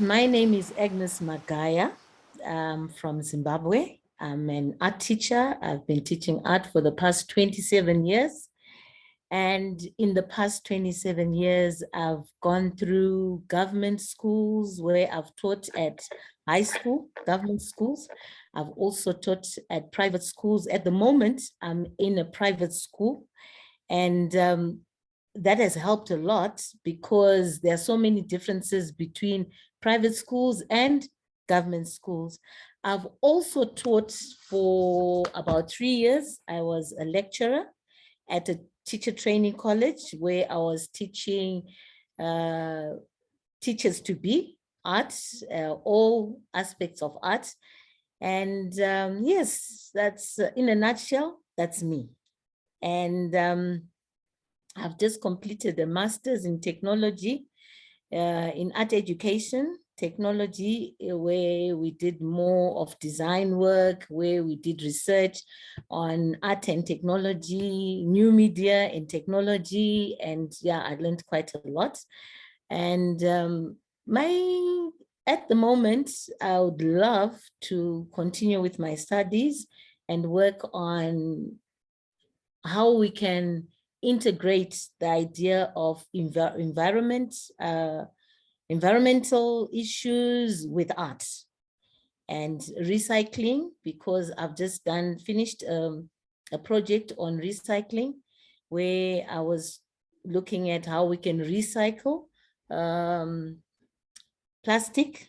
My name is Egness Magaya. I'm from Zimbabwe. I'm an art teacher. I've been teaching art for the past 27 years. And in the past 27 years, I've gone through government schools where I've taught at high school, government schools. I've also taught at private schools. At the moment, I'm in a private school. And that has helped a lot because there are so many differences between private schools and government schools. I've also taught for about 3 years. I was a lecturer at a teacher training college where I was teaching teachers to be art, all aspects of art. And yes, that's in a nutshell, that's me. And I've just completed a master's in technology, in art education, technology, where we did more of design work, where we did research on art and technology, new media and technology. And yeah, I learned quite a lot. And at the moment, I would love to continue with my studies and work on how we can integrate the idea of environmental issues with art and recycling, because I've just finished a project on recycling where I was looking at how we can recycle plastic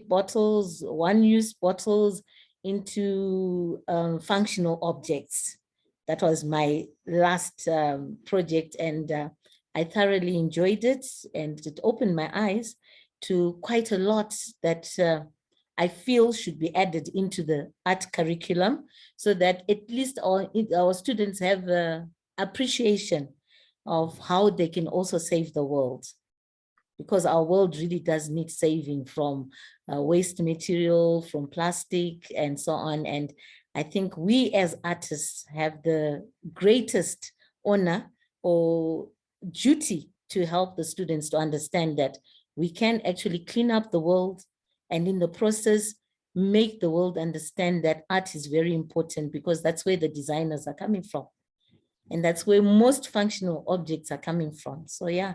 bottles, one-use bottles into functional objects. That was my last project, and I thoroughly enjoyed it, and it opened my eyes to quite a lot that I feel should be added into the art curriculum so that at least our students have appreciation of how they can also save the world, because our world really does need saving from waste material, from plastic and so on. And I think we as artists have the greatest honor or duty to help the students to understand that we can actually clean up the world, and in the process, make the world understand that art is very important, because that's where the designers are coming from. And that's where most functional objects are coming from. So yeah,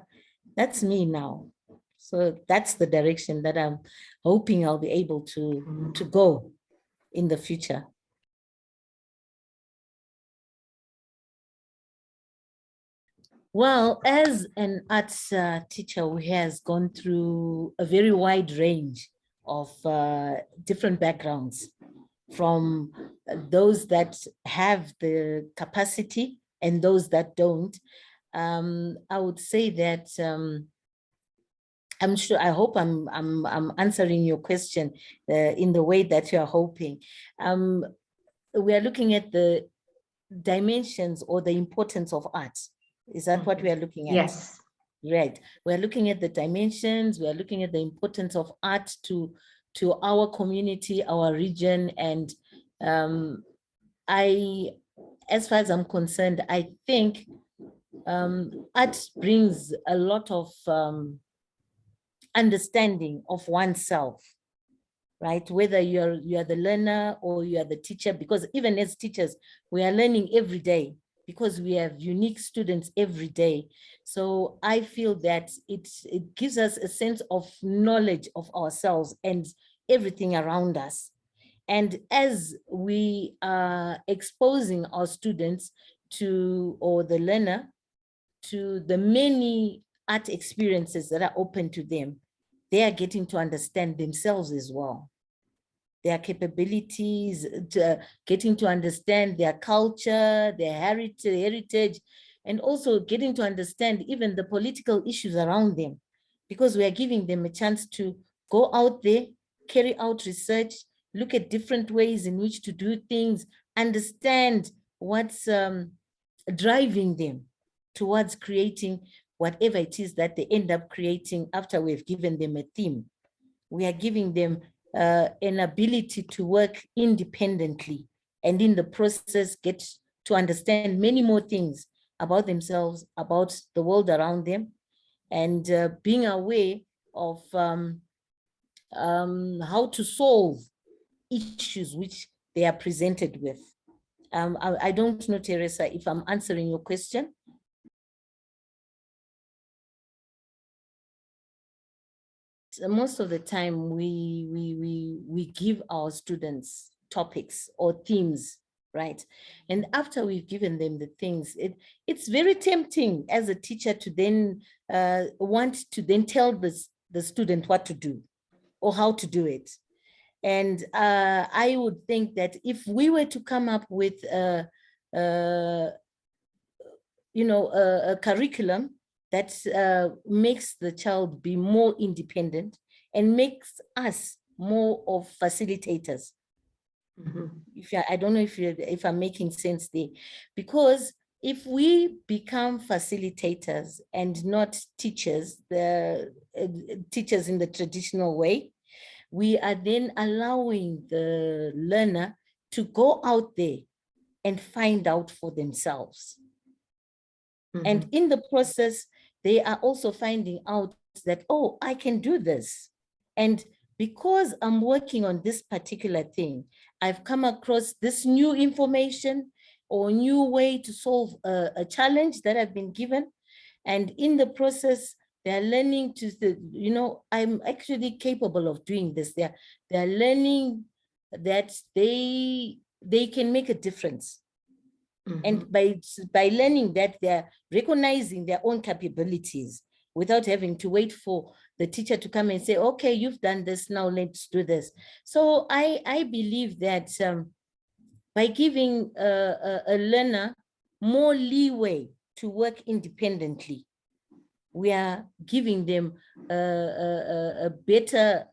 that's me now. So that's the direction that I'm hoping I'll be able to go in the future. Well, as an arts teacher who has gone through a very wide range of different backgrounds, from those that have the capacity and those that don't, I would say that I'm sure, I hope I'm answering your question in the way that you're hoping. We are looking at the dimensions or the importance of art. Is that what we are looking at? Yes. Right. We're looking at the dimensions, we are looking at the importance of art to our community, our region. And as far as I'm concerned, I think art brings a lot of understanding of oneself, right? Whether you're the learner or you are the teacher, because even as teachers, we are learning every day, because we have unique students every day. So I feel that it gives us a sense of knowledge of ourselves and everything around us. And as we are exposing our students to, or the learner, to the many art experiences that are open to them, they are getting to understand themselves as well, their capabilities, getting to understand their culture, their heritage, and also getting to understand even the political issues around them, because we are giving them a chance to go out there, carry out research, look at different ways in which to do things, understand what's driving them towards creating whatever it is that they end up creating after we've given them a theme. We are giving them an ability to work independently, and in the process get to understand many more things about themselves, about the world around them, and being aware of how to solve issues which they are presented with. I don't know, Teresa, if I'm answering your question. Most of the time we give our students topics or themes, right? And after we've given them the things, it's very tempting as a teacher to then want to then tell the student what to do or how to do it. And I would think that if we were to come up with a curriculum that makes the child be more independent and makes us more of facilitators. I don't know if I'm making sense there, because if we become facilitators and not teachers, the teachers in the traditional way, we are then allowing the learner to go out there and find out for themselves. And in the process, they are also finding out that, oh, I can do this. And because I'm working on this particular thing, I've come across this new information or new way to solve a challenge that I've been given. And in the process, they're learning to, I'm actually capable of doing this. They're learning that they can make a difference. And by learning that, they're recognizing their own capabilities without having to wait for the teacher to come and say, okay, you've done this, now let's do this. So I believe that by giving a learner more leeway to work independently, we are giving them a better,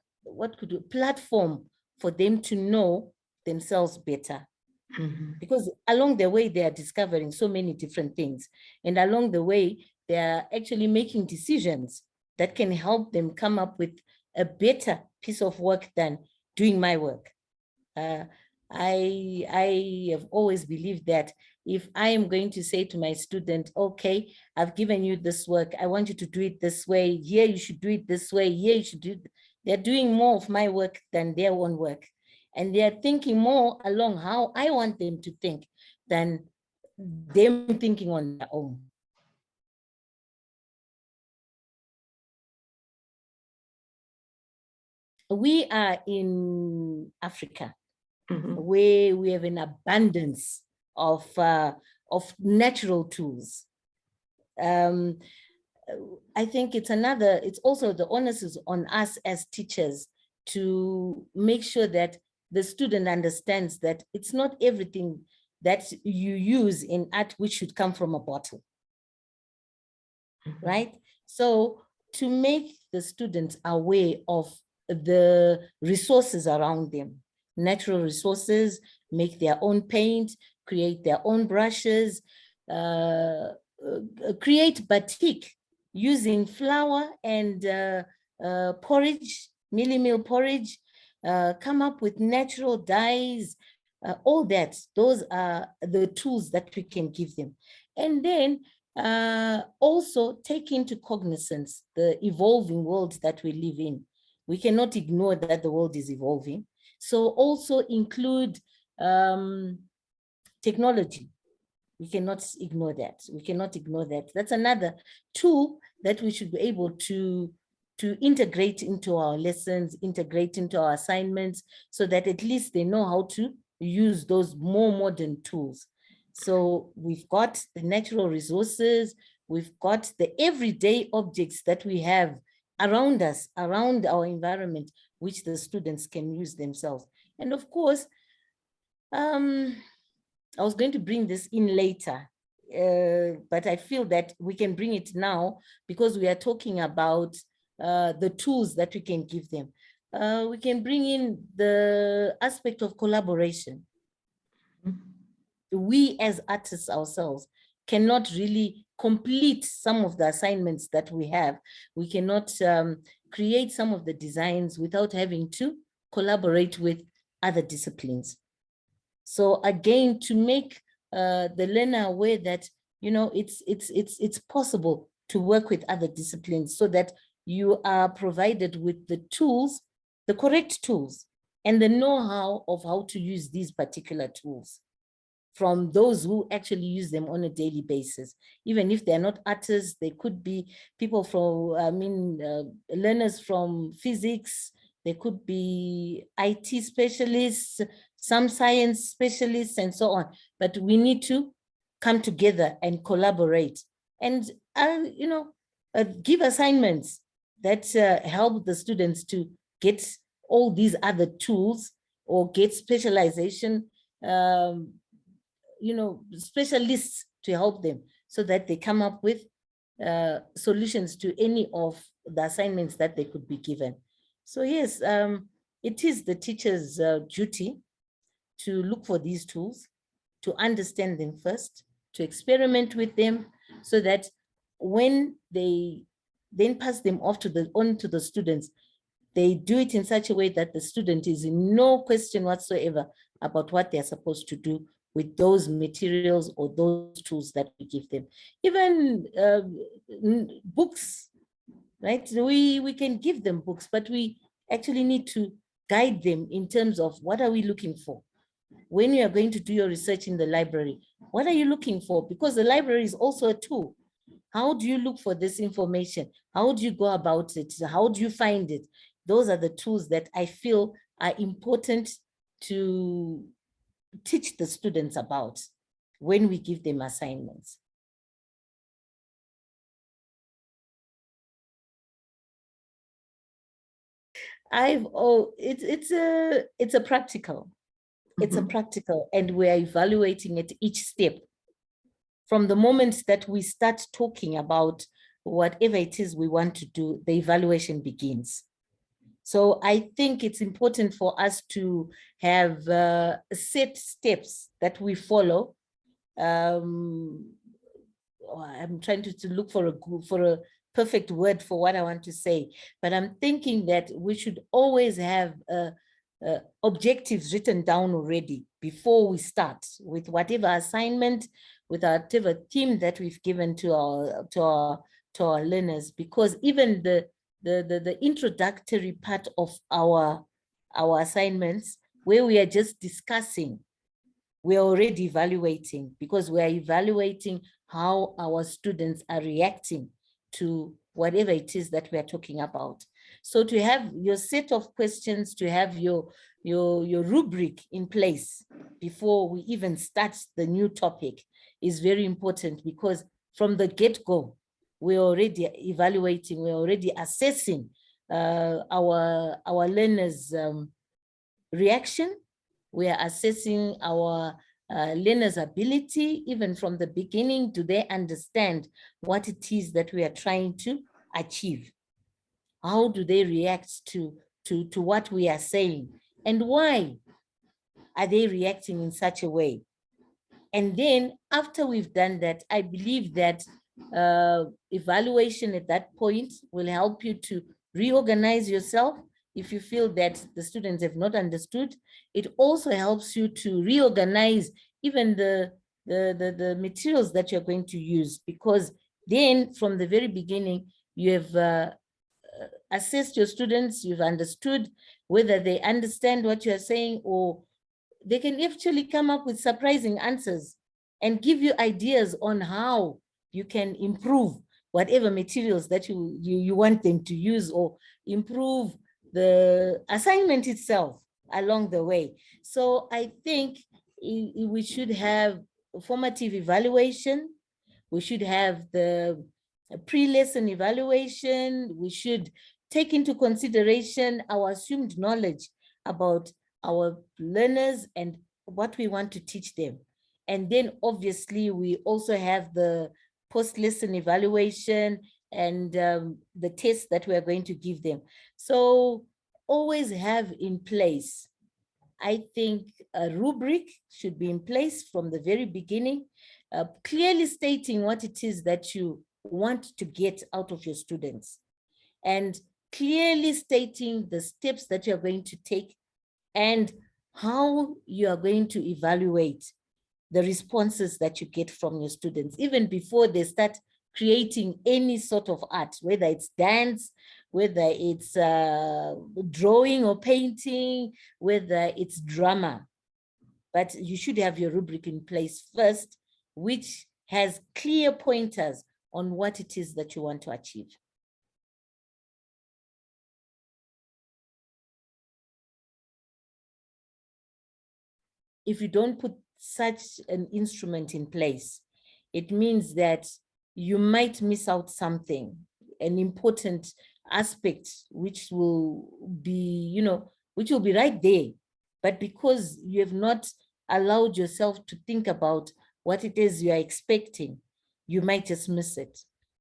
platform for them to know themselves better. Because along the way, they are discovering so many different things. And along the way, they are actually making decisions that can help them come up with a better piece of work than doing my work. I have always believed that if I am going to say to my student, okay, I've given you this work, I want you to do it this way, here you should do it this way, here you should do it. They're doing more of my work than their own work. And they're thinking more along how I want them to think than them thinking on their own. We are in Africa, where we have an abundance of natural tools. I think it's also the onus is on us as teachers to make sure that the student understands that it's not everything that you use in art which should come from a bottle, right? So to make the students aware of the resources around them, natural resources, make their own paint, create their own brushes, create batik using flour and porridge, meal porridge, come up with natural dyes, all that. Those are the tools that we can give them. And then also take into cognizance the evolving world that we live in. We cannot ignore that the world is evolving. So also include technology. We cannot ignore that. We cannot ignore that. That's another tool that we should be able to integrate into our lessons, integrate into our assignments, so that at least they know how to use those more modern tools. So we've got the natural resources, we've got the everyday objects that we have around us, around our environment, which the students can use themselves. And of course, I was going to bring this in later, but I feel that we can bring it now because we are talking about the tools that we can give them. We can bring in the aspect of collaboration. We as artists ourselves cannot really complete some of the assignments that we have. We cannot create some of the designs without having to collaborate with other disciplines. So again, to make the learner aware that, you know, it's possible to work with other disciplines so that you are provided with the tools the correct tools and the know-how of how to use these particular tools from those who actually use them on a daily basis. Even if they're not artists, they could be people from, learners from physics, they could be IT specialists, some science specialists, and so on. But we need to come together and collaborate and, give assignments that help the students to get all these other tools or get specialization, specialists to help them so that they come up with solutions to any of the assignments that they could be given. So yes, it is the teacher's duty to look for these tools, to understand them first, to experiment with them, so that when they then pass them on to the students, they do it in such a way that the student is in no question whatsoever about what they're supposed to do with those materials or those tools that we give them. Even books, right? We can give them books, but we actually need to guide them in terms of what are we looking for? When you are going to do your research in the library, what are you looking for? Because the library is also a tool. How do you look for this information? How do you go about it? How do you find it? Those are the tools that I feel are important to teach the students about when we give them assignments. It's a practical. It's a practical, and we're evaluating at each step. From the moment that we start talking about whatever it is we want to do, the evaluation begins. So I think it's important for us to have set steps that we follow. I'm trying to look for a perfect word for what I want to say, but I'm thinking that we should always have objectives written down already before we start with whatever assignment, with whatever theme that we've given to our learners, because even the introductory part of our assignments, where we are just discussing, we're already evaluating, because we are evaluating how our students are reacting to whatever it is that we are talking about. So to have your set of questions, to have your rubric in place before we even start the new topic is very important, because from the get-go, we're already evaluating, we're already assessing our learners' reaction. We are assessing our learners' ability. Even from the beginning, do they understand what it is that we are trying to achieve? How do they react to what we are saying? And why are they reacting in such a way? And then after we've done that, I believe that evaluation at that point will help you to reorganize yourself. If you feel that the students have not understood, it also helps you to reorganize even the materials that you're going to use, because then from the very beginning, you have assessed your students, you've understood whether they understand what you're saying, or they can actually come up with surprising answers and give you ideas on how you can improve whatever materials that you want them to use, or improve the assignment itself along the way. So I think we should have formative evaluation. We should have the pre-lesson evaluation. We should take into consideration our assumed knowledge about our learners and what we want to teach them. And then obviously we also have the post-lesson evaluation and the tests that we are going to give them. So always have in place, I think a rubric should be in place from the very beginning, clearly stating what it is that you want to get out of your students, and clearly stating the steps that you're going to take and how you are going to evaluate the responses that you get from your students, even before they start creating any sort of art, whether it's dance, whether it's drawing or painting, whether it's drama. But you should have your rubric in place first, which has clear pointers on what it is that you want to achieve. If you don't put such an instrument in place, it means that you might miss out something, an important aspect, which will be, which will be right there. But because you have not allowed yourself to think about what it is you are expecting, you might just miss it.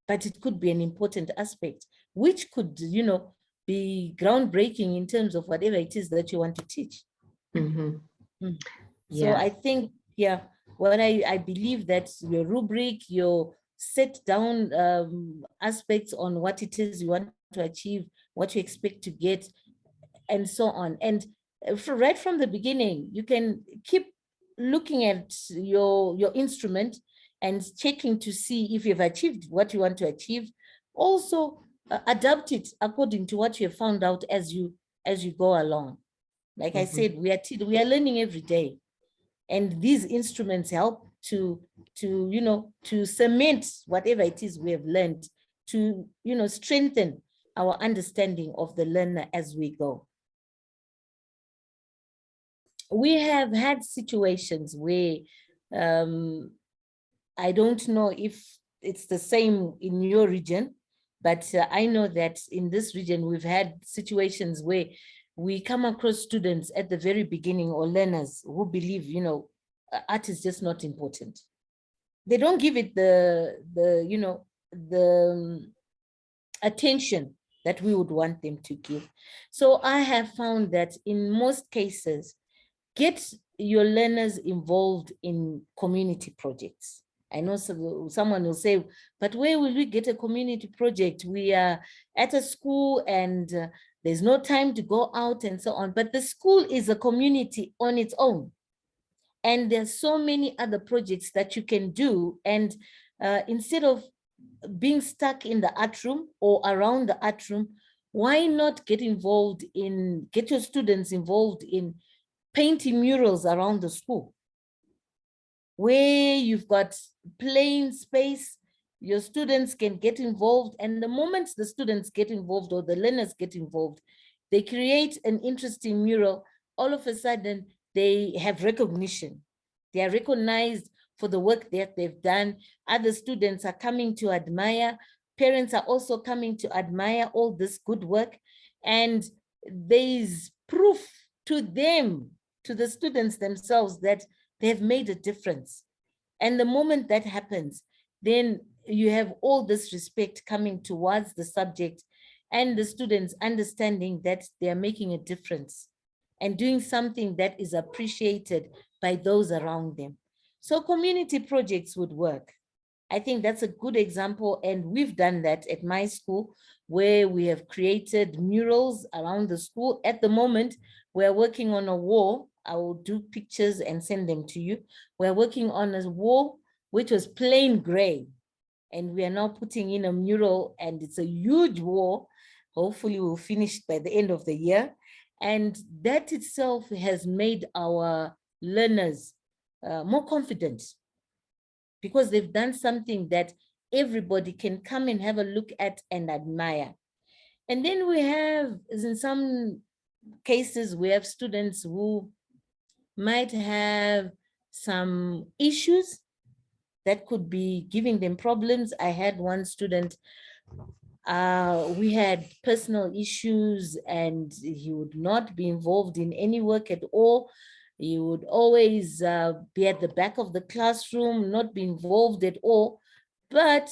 But it could be an important aspect, which could, be groundbreaking in terms of whatever it is that you want to teach. Mm-hmm. So I think, what I believe that your rubric, your set down aspects on what it is you want to achieve, what you expect to get, and so on. And right from the beginning, you can keep looking at your instrument and checking to see if you've achieved what you want to achieve. Also, adapt it according to what you have found out as you go along. Like I said, we are learning every day. And these instruments help to cement whatever it is we have learned, to, strengthen our understanding of the learner as we go. We have had situations where, I don't know if it's the same in your region, but I know that in this region, we've had situations where we come across students at the very beginning, or learners who believe, art is just not important. They don't give it the attention that we would want them to give. So I have found that in most cases, get your learners involved in community projects. I know someone will say, but where will we get a community project? We are at a school and there's no time to go out and so on. But the school is a community on its own. And there's so many other projects that you can do. And instead of being stuck in the art room or around the art room, why not get your students involved in painting murals around the school, where you've got plain space, your students can get involved. And the moment the students get involved, or the learners get involved, they create an interesting mural. All of a sudden, they have recognition. They are recognized for the work that they've done. Other students are coming to admire. Parents are also coming to admire all this good work. And there's proof to them, to the students themselves, that they've made a difference. And the moment that happens, then you have all this respect coming towards the subject, and the students understanding that they are making a difference and doing something that is appreciated by those around them. So community projects would work. I think that's a good example. And we've done that at my school, where we have created murals around the school. At the moment, we're working on a wall. I will do pictures and send them to you. We're working on a wall which was plain gray. And we are now putting in a mural, and it's a huge wall. Hopefully we'll finish by the end of the year. And that itself has made our learners more confident, because they've done something that everybody can come and have a look at and admire. And then we have, in some cases, we have students who might have some issues that could be giving them problems. I had one student, we had personal issues, and he would not be involved in any work at all. He would always be at the back of the classroom, not be involved at all. But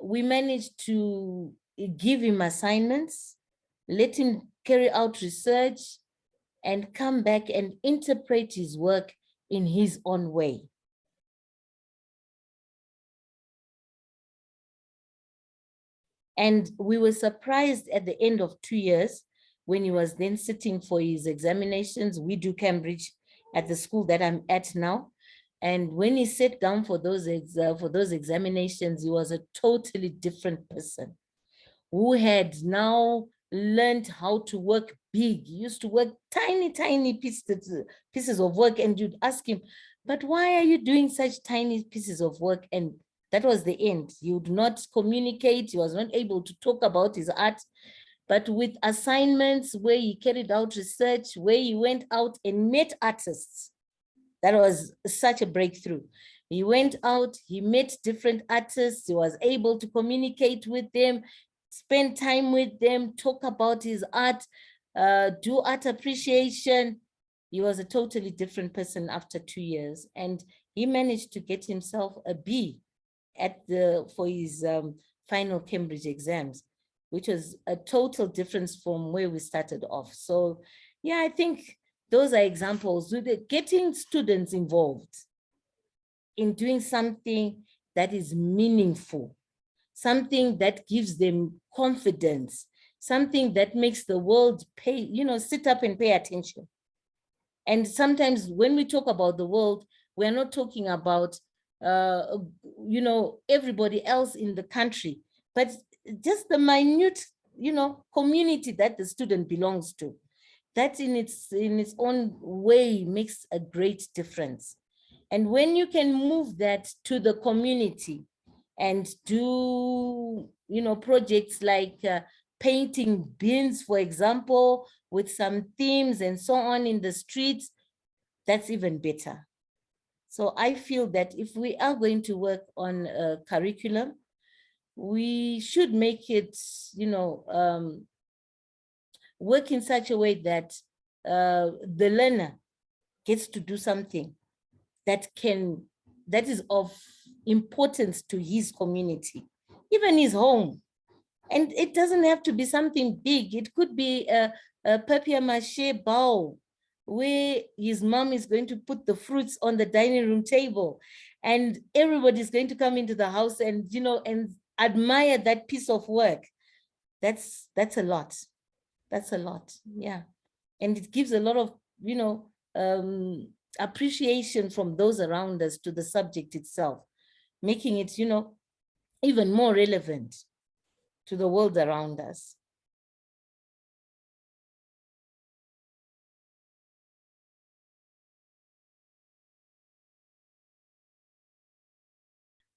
we managed to give him assignments, let him carry out research, and come back and interpret his work in his own way. And we were surprised at the end of 2 years, when he was then sitting for his examinations. We do Cambridge at the school that I'm at now. And when he sat down for those examinations, he was a totally different person who had now learned how to work big. He used to work tiny pieces of work, and you'd ask him, but why are you doing such tiny pieces of work? And that was the end. He would not communicate. He was not able to talk about his art. But with assignments where he carried out research, where he went out and met artists, that was such a breakthrough. He went out, he met different artists, he was able to communicate with them, spend time with them, talk about his art, do art appreciation. He was a totally different person after 2 years, and he managed to get himself a B for his final Cambridge exams, which was a total difference from where we started off. So yeah, I think those are examples with getting students involved in doing something that is meaningful, something that gives them confidence, something that makes the world pay, sit up and pay attention. And sometimes when we talk about the world, we're not talking about, everybody else in the country, but just the minute, community that the student belongs to. That in its own way makes a great difference. And when you can move that to the community and do, projects like painting bins, for example, with some themes and so on in the streets, that's even better. So I feel that if we are going to work on a curriculum, we should make it, work in such a way that the learner gets to do something that is of importance to his community, even his home. And it doesn't have to be something big. It could be a papier-mâché bowl where his mom is going to put the fruits on the dining room table, and everybody's going to come into the house and, and admire that piece of work. That's a lot. That's a lot, yeah. And it gives a lot of, appreciation from those around us to the subject itself, making it, even more relevant to the world around us.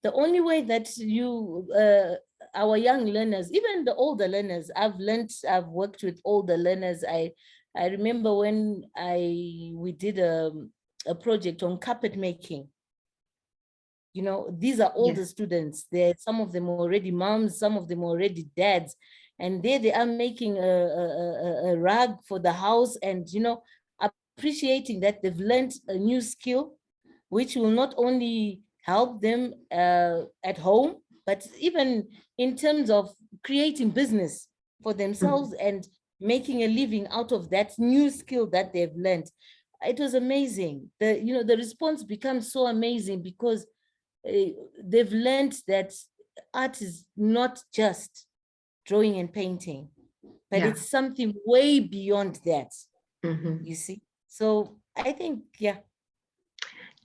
The only way that our young learners, even the older learners, I've worked with older learners. I remember when we did a project on carpet making. These are older students. Some of them already moms, some of them already dads, and there they are making a rug for the house, and appreciating that they've learned a new skill, which will not only help them at home, but even in terms of creating business for themselves and making a living out of that new skill that they've learned. It was amazing. The response becomes so amazing because they've learned that art is not just drawing and painting, but it's something way beyond that. You see? So I think,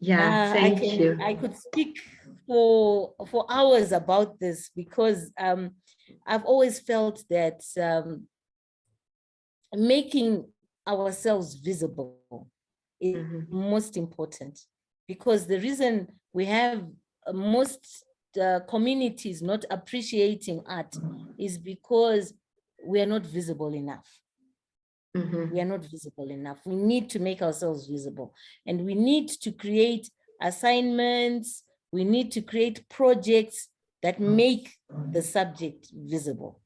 thank you. I could speak for hours about this because I've always felt that making ourselves visible is most important, because the reason we have most communities not appreciating art is because we are not visible enough. We are not visible enough. We need to make ourselves visible, and we need to create assignments. We need to create projects that make the subject visible.